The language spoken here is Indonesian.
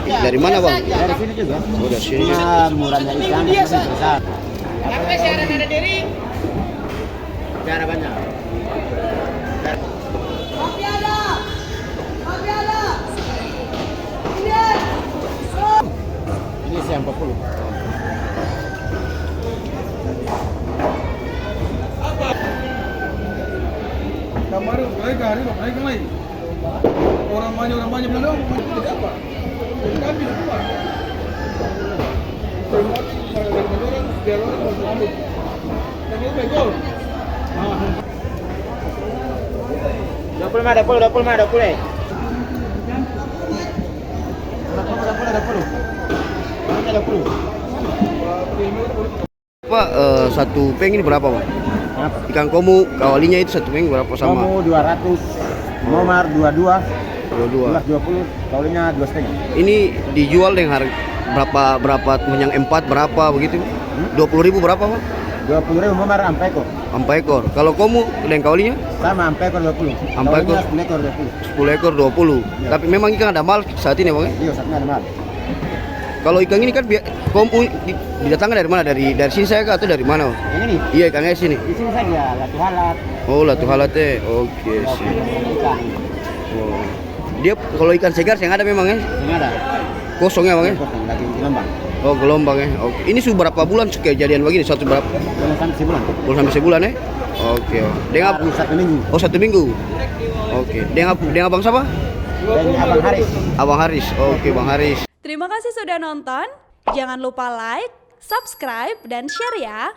Dari mana bang? Dari sini juga. Oh, dari sini. Murahnya ikan besar. Apa siaran ada diri? Cara banyak. Kopi ada. Kopi ada. Ini siang 40. Kemarin naik hari naik lagi. Orang banyak bilang dong, tidak apa? Kami apa? Orang biar orang ambil. Tapi itu gol. 20. Pak, satu peng ini berapa bang? Ikan komu kawalinya itu satu peng berapa sama? Kamu 200, nomor 22, 22. 20, kaulinya 2,5. Ini dijual dengan harga berapa yang 4 berapa begitu? 20.000 berapa bang? 20.000 nomor sampai ekor. Sampai ekor. Kalau komu dengan kawalinya? Sama sampai ekor 20. Sampai ekor? 10 ekor 20. 10 ekor 20. Ya. Tapi memang ikan ada mahal saat ini bang? Iya, satunya ada mahal. Kalau ikan ini kan komu didatangkan dari mana? Dari sini saya kah atau dari mana? Bang? Yang ini? Iya ikannya sini. Di sini saja, latu halat. Oh latu halate. Oke sih. Ikan. Oh. Dia kalau ikan segar yang ada memang ya? Yang ada. Kosongnya bang ya? Kosong lagi gelombang. Oh gelombang ya. Oke. Ini sudah berapa bulan kejadian begini? Satu berapa? Belum sampai sebulan. Belum sampai sebulan ya? Oke. Dengan Baru 1 minggu. oh 1 minggu. Oke. Dengan abang siapa? Dan Abang Haris. Abang Haris. Oke bang Haris. Terima kasih sudah nonton. Jangan lupa like, subscribe, dan share ya.